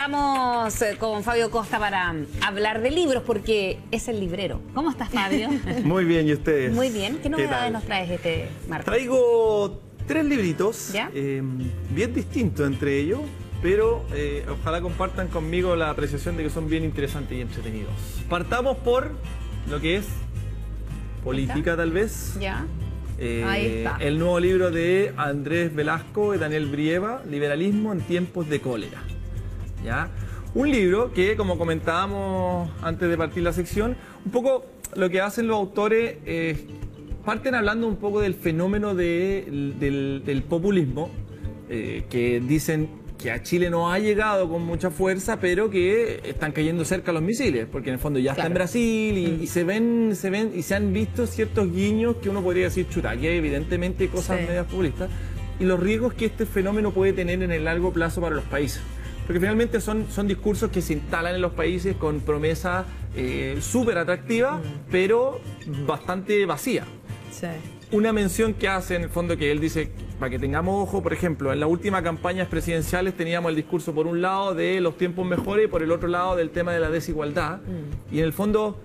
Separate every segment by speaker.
Speaker 1: Estamos con Fabio Costa para hablar de libros porque es el librero. ¿Cómo estás, Fabio?
Speaker 2: Muy bien, ¿y ustedes?
Speaker 1: Muy bien. ¿Qué novedades nos traes este martes?
Speaker 2: Traigo 3 libritos,
Speaker 1: ¿Ya?
Speaker 2: bien distintos entre ellos, pero ojalá compartan conmigo la apreciación de que son bien interesantes y entretenidos. Partamos por lo que es política, tal vez.
Speaker 1: ¿Ya? Ahí está.
Speaker 2: El nuevo libro de Andrés Velasco y Daniel Brieva, Liberalismo en tiempos de cólera. ¿Ya? Un libro que, como comentábamos antes de partir la sección, un poco lo que hacen los autores parten hablando un poco del fenómeno del populismo, que dicen que a Chile no ha llegado con mucha fuerza, pero que están cayendo cerca los misiles, porque en el fondo ya está en Brasil y se ven y se han visto ciertos guiños que uno podría decir, chuta, aquí hay evidentemente cosas medias populistas, y los riesgos que este fenómeno puede tener en el largo plazo para los países. Porque finalmente son discursos que se instalan en los países con promesas súper atractivas, pero bastante vacías.
Speaker 3: Sí.
Speaker 2: Una mención que hace en el fondo que él dice, para que tengamos ojo, por ejemplo, en las últimas campañas presidenciales teníamos el discurso por un lado de los tiempos mejores y por el otro lado del tema de la desigualdad. Y en el fondo,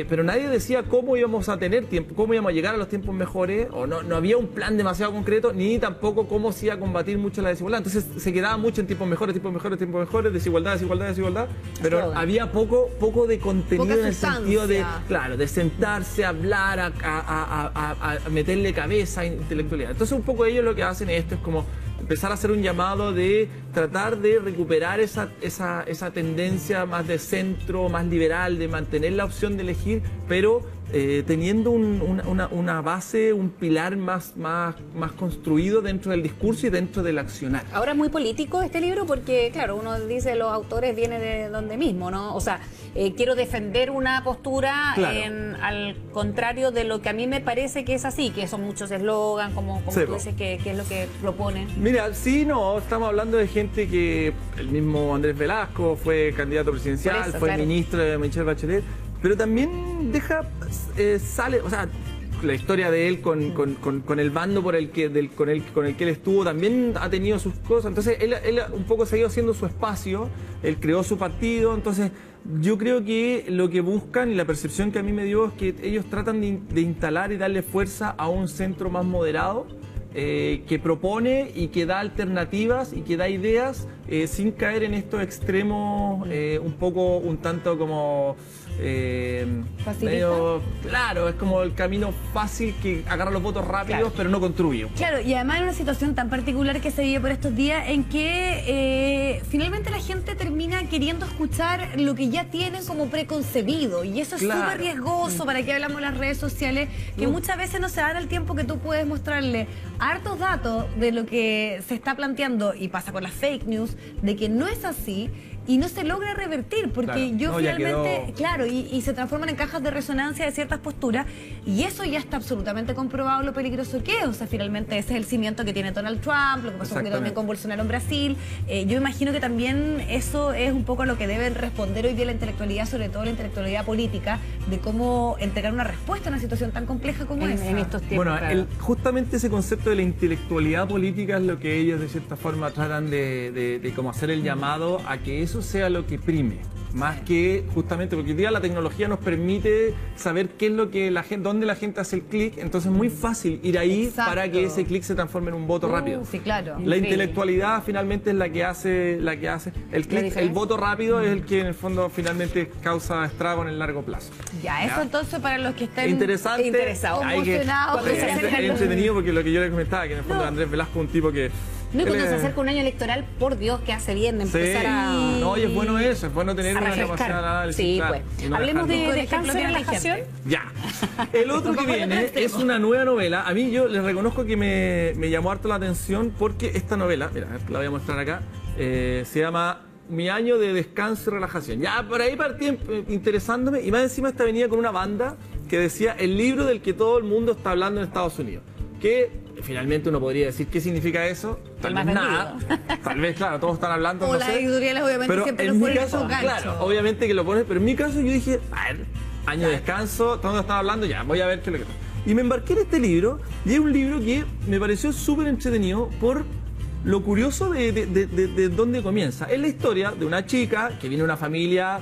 Speaker 2: pero nadie decía cómo íbamos a tener tiempo, cómo íbamos a llegar a los tiempos mejores, o no había un plan demasiado concreto, ni tampoco cómo se iba a combatir mucho la desigualdad. Entonces se quedaba mucho en tiempos mejores, desigualdad, pero había poco de contenido en el sentido de, claro, de sentarse, hablar, a meterle cabeza, intelectualidad. Entonces un poco ellos lo que hacen esto es como empezar a hacer un llamado de tratar de recuperar esa tendencia más de centro, más liberal, de mantener la opción de elegir, pero teniendo una base, un pilar más construido dentro del discurso y dentro del accionar.
Speaker 1: Ahora es muy político este libro porque, claro, uno dice los autores vienen de donde mismo, ¿no? O sea, quiero defender una postura al contrario de lo que a mí me parece que es así, que son muchos eslogan, como tú dices, que es lo que proponen.
Speaker 2: Mira, estamos hablando de gente que el mismo Andrés Velasco fue candidato presidencial, fue ministro de Michelle Bachelet, pero también sale, o sea, la historia de él con el bando con el que él estuvo también ha tenido sus cosas. Entonces él un poco se ha ido haciendo su espacio, él creó su partido. Entonces yo creo que lo que buscan y la percepción que a mí me dio es que ellos tratan de instalar y darle fuerza a un centro más moderado, que propone y que da alternativas y que da ideas sin caer en estos extremos un tanto como medio, claro, es como el camino fácil que agarra los votos rápidos, pero no construye.
Speaker 3: Claro, y además en una situación tan particular que se vive por estos días en que finalmente la gente termina queriendo escuchar lo que ya tienen como preconcebido, y eso es súper riesgoso. ¿Para qué hablamos en las redes sociales? Que muchas veces no se dan el tiempo que tú puedes mostrarle hartos datos de lo que se está planteando, y pasa con las fake news, de que no es así y no se logra revertir, porque finalmente, y se transforman en cajas de resonancia de ciertas posturas, y eso ya está absolutamente comprobado lo peligroso que es. O sea, finalmente ese es el cimiento que tiene Donald Trump, lo que pasó también con Bolsonaro en Brasil. Yo imagino que también eso es un poco a lo que deben responder hoy día la intelectualidad, sobre todo la intelectualidad política, de cómo entregar una respuesta a una situación tan compleja como esa.
Speaker 1: En estos tiempos.
Speaker 2: Bueno, justamente ese concepto de la intelectualidad política es lo que ellos de cierta forma tratan de como hacer el llamado a que eso sea lo que prime, más que justamente porque hoy día la tecnología nos permite saber qué es lo que dónde la gente hace el clic, entonces es muy fácil ir ahí para que ese clic se transforme en un voto rápido.
Speaker 3: Sí, claro.
Speaker 2: La intelectualidad finalmente es la que hace el clic, el voto rápido es el que en el fondo finalmente causa estrago en el largo plazo.
Speaker 3: Eso entonces para los que estén
Speaker 1: interesados,
Speaker 3: emocionados,
Speaker 2: entretenido, porque lo que yo les comentaba, que en el fondo Andrés Velasco es un tipo que
Speaker 1: no, y cuando se acerca un año electoral, por Dios, que hace bien de empezar a...
Speaker 2: No, y es bueno eso, es bueno tener una capacidad de análisis.
Speaker 1: Sí, pues. Hablemos de descanso y relajación.
Speaker 2: Ya. El otro que viene es una nueva novela. A mí yo les reconozco que me llamó harto la atención porque esta novela, mira, la voy a mostrar acá, se llama Mi año de descanso y relajación. Ya, por ahí partí interesándome, y más encima esta venía con una banda que decía el libro del que todo el mundo está hablando en Estados Unidos. Que finalmente uno podría decir qué significa eso, tal vez nada, tal vez, claro, todos están hablando,
Speaker 3: o
Speaker 2: no
Speaker 3: las
Speaker 2: sé,
Speaker 3: editoriales obviamente
Speaker 2: pero
Speaker 3: siempre
Speaker 2: en
Speaker 3: nos
Speaker 2: mi
Speaker 3: ponen
Speaker 2: caso,
Speaker 3: esos ganchos.
Speaker 2: claro, obviamente que lo ponen, pero en mi caso yo dije, a ver, año de descanso, todos están hablando, ya, voy a ver qué es lo que pasa. Y me embarqué en este libro, y es un libro que me pareció súper entretenido por lo curioso de dónde comienza. Es la historia de una chica que viene de una familia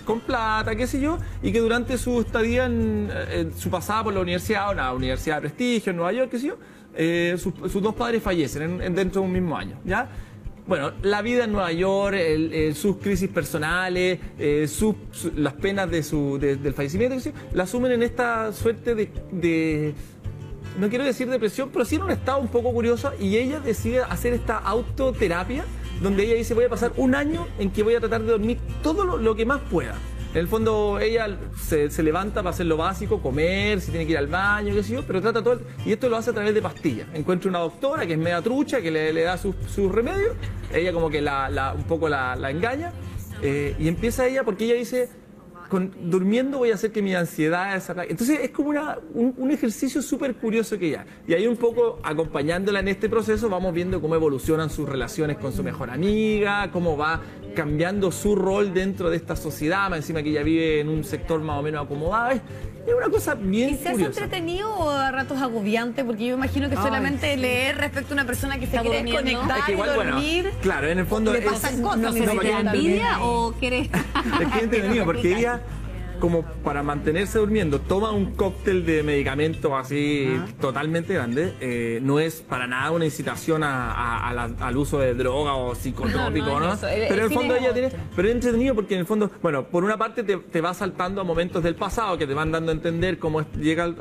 Speaker 2: con plata, qué sé yo, y que durante su estadía en su pasada por la universidad, una universidad de prestigio en Nueva York, qué sé yo, sus dos padres fallecen dentro de un mismo año, ¿ya? Bueno, la vida en Nueva York, sus crisis personales, las penas del fallecimiento, qué sé yo, la asumen en esta suerte de no quiero decir depresión, pero sí en un estado un poco curioso, y ella decide hacer esta autoterapia donde ella dice: voy a pasar un año en que voy a tratar de dormir todo lo que más pueda. En el fondo ella se levanta para hacer lo básico, comer, si tiene que ir al baño, qué sé yo, pero trata todo, y esto lo hace a través de pastillas. Encuentra una doctora que es media trucha, que le da sus remedios, ella como que un poco la engaña, y empieza ella, porque ella dice: durmiendo voy a hacer que mi ansiedad desaparezca. Entonces es como un ejercicio súper curioso que ella. Y ahí un poco acompañándola en este proceso vamos viendo cómo evolucionan sus relaciones con su mejor amiga, cómo va cambiando su rol dentro de esta sociedad, más encima que ella vive en un sector más o menos acomodado. Es una cosa bien curiosa. ¿Y se hace
Speaker 3: entretenido o a ratos agobiante? Porque yo me imagino que solamente leer respecto a una persona que se quiere desconectar, es que igual, y dormir...
Speaker 2: Bueno, claro, en el fondo...
Speaker 3: Le pasan cosas.
Speaker 1: No sé si te da envidia o quieres...
Speaker 2: Es que es entretenido, porque ella, como para mantenerse durmiendo, toma un cóctel de medicamentos así totalmente grande. No es para nada una incitación al uso de droga o psicotrópico, ¿no? Pero en el fondo ella tiene... Pero es entretenido porque en el fondo, bueno, por una parte te va saltando a momentos del pasado que te van dando a entender cómo llega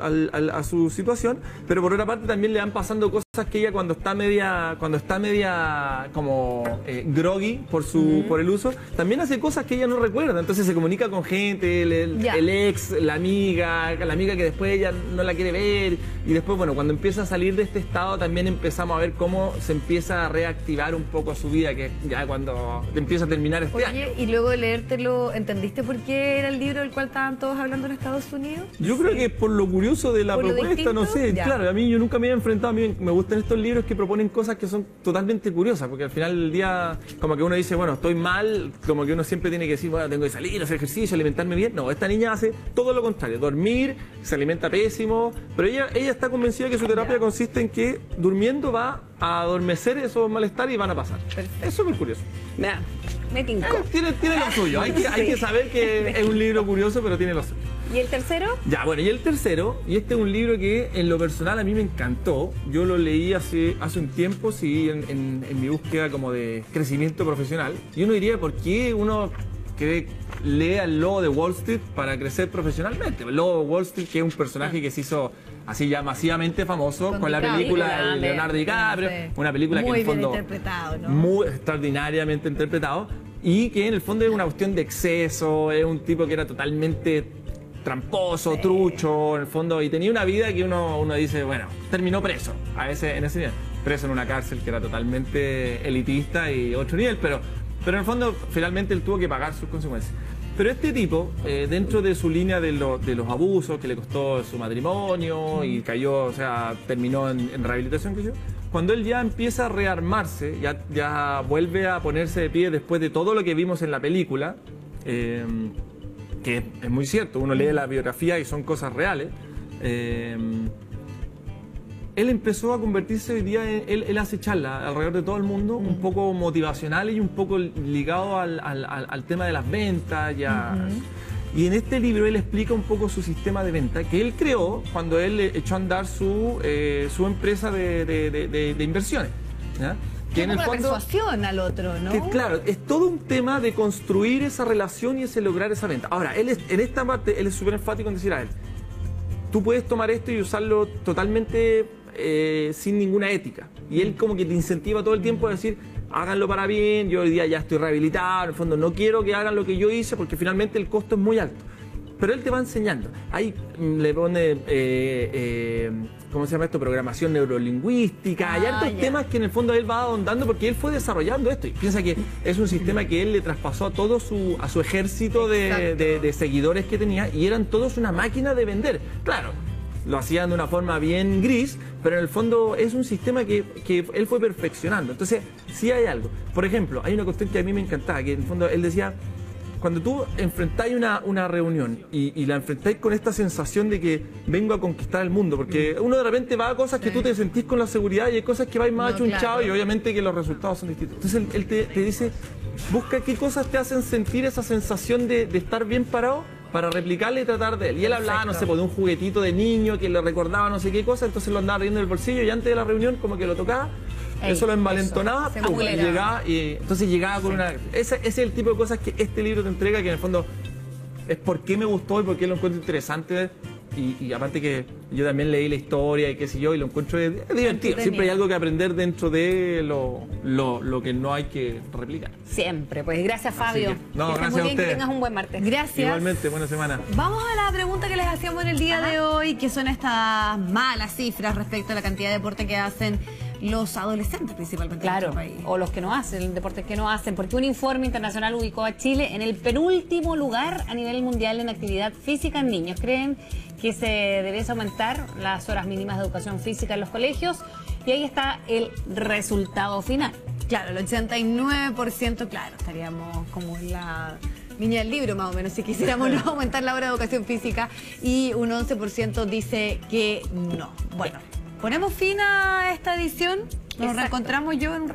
Speaker 2: a su situación, pero por otra parte también le van pasando cosas que ella cuando está media como groggy por el uso, también hace cosas que ella no recuerda. Entonces se comunica con gente, el ex, la amiga que después ella no la quiere ver, y después, bueno, cuando empieza a salir de este estado también empezamos a ver cómo se empieza a reactivar un poco su vida, que ya cuando empieza a terminar este año.
Speaker 3: Y luego de leértelo, ¿entendiste por qué era el libro del cual estaban todos hablando en Estados Unidos?
Speaker 2: Yo creo que por lo curioso de la propuesta, no sé, claro, a mí yo nunca me había enfrentado, a mí me gustan estos libros que proponen cosas que son totalmente curiosas, porque al final del día, como que uno dice, bueno, estoy mal, como que uno siempre tiene que decir, bueno, tengo que salir, hacer ejercicio, alimentarme bien. No, esta niña hace todo lo contrario, dormir, se alimenta pésimo, pero ella está convencida que su terapia consiste en que durmiendo va a adormecer esos malestares y van a pasar. Perfecto. Eso es muy curioso.
Speaker 1: Me tincó.
Speaker 2: Tiene lo suyo, hay que saber que es un libro curioso, pero tiene lo suyo.
Speaker 1: ¿Y el tercero?
Speaker 2: Ya, bueno, y el tercero, y este es un libro que en lo personal a mí me encantó. Yo lo leí hace un tiempo, sí, en mi búsqueda como de crecimiento profesional. Y uno diría, ¿por qué uno lee al Lobo de Wall Street para crecer profesionalmente? El Lobo de Wall Street, que es un personaje que se hizo así ya masivamente famoso con la película de Leonardo DiCaprio, una película que en el fondo muy extraordinariamente interpretado, y que en el fondo es una cuestión de exceso, es un tipo que era totalmente tramposo, trucho, en el fondo, y tenía una vida que uno dice, bueno, terminó preso, en ese nivel, preso en una cárcel que era totalmente elitista y otro nivel, pero en el fondo finalmente él tuvo que pagar sus consecuencias. Pero este tipo, dentro de su línea de los abusos que le costó su matrimonio y cayó, o sea, terminó en rehabilitación, que yo, cuando él ya empieza a rearmarse, ya vuelve a ponerse de pie después de todo lo que vimos en la película, que es muy cierto, uno lee la biografía y son cosas reales, él empezó a convertirse hoy día él hace charlas alrededor de todo el mundo, un poco motivacionales y un poco ligado al tema de las ventas. Y en este libro él explica un poco su sistema de venta que él creó cuando él echó a andar su empresa de inversiones, ¿ya?
Speaker 3: Que en el fondo, la persuasión al otro, ¿no?
Speaker 2: Que, claro, es todo un tema de construir esa relación y ese lograr esa venta. Ahora, en esta parte, él es súper enfático en decir a él, tú puedes tomar esto y usarlo totalmente sin ninguna ética. Y él como que te incentiva todo el tiempo a decir, háganlo para bien, yo hoy día ya estoy rehabilitado, en el fondo no quiero que hagan lo que yo hice porque finalmente el costo es muy alto. Pero él te va enseñando. Ahí le pone, ¿cómo se llama esto? Programación neurolingüística. Hay hartos temas que en el fondo él va ahondando porque él fue desarrollando esto. Y piensa que es un sistema que él le traspasó a todo a su ejército de seguidores que tenía, y eran todos una máquina de vender. Claro, lo hacían de una forma bien gris, pero en el fondo es un sistema que él fue perfeccionando. Entonces, sí hay algo. Por ejemplo, hay una cuestión que a mí me encantaba, que en el fondo él decía, cuando tú enfrentáis una reunión y la enfrentáis con esta sensación de que vengo a conquistar el mundo, porque uno de repente va a cosas que tú te sentís con la seguridad y hay cosas que vais más achunchados y obviamente que los resultados son distintos. Entonces él te dice, busca qué cosas te hacen sentir esa sensación de estar bien parado para replicarle y tratar de él. Y él hablaba, no sé, de un juguetito de niño que le recordaba no sé qué cosa, entonces lo andaba riendo en el bolsillo y antes de la reunión como que lo tocaba. Eso lo envalentonaba, y llegaba, y entonces llegaba con una... Ese es el tipo de cosas que este libro te entrega, que en el fondo es por qué me gustó y por qué lo encuentro interesante. Y aparte que yo también leí la historia y qué sé yo, y lo encuentro divertido. Siempre hay algo que aprender dentro de lo que no hay que replicar.
Speaker 1: Siempre, pues gracias, Fabio.
Speaker 2: No, gracias muy bien, a ustedes.
Speaker 1: Que tengas un buen martes.
Speaker 3: Gracias.
Speaker 2: Igualmente, buena semana.
Speaker 3: Vamos a la pregunta que les hacíamos en el día de hoy, que son estas malas cifras respecto a la cantidad de deporte que hacen los adolescentes principalmente en nuestro país.
Speaker 1: O los que no hacen, deportes que no hacen, porque un informe internacional ubicó a Chile en el penúltimo lugar a nivel mundial en actividad física en niños. Creen que se debiese aumentar las horas mínimas de educación física en los colegios y ahí está el resultado final.
Speaker 3: Claro, el 89%, claro, estaríamos como en la niña del libro más o menos, si quisiéramos no aumentar la hora de educación física, y un 11% dice que no. Bueno, ponemos fin a esta edición, nos reencontramos yo en un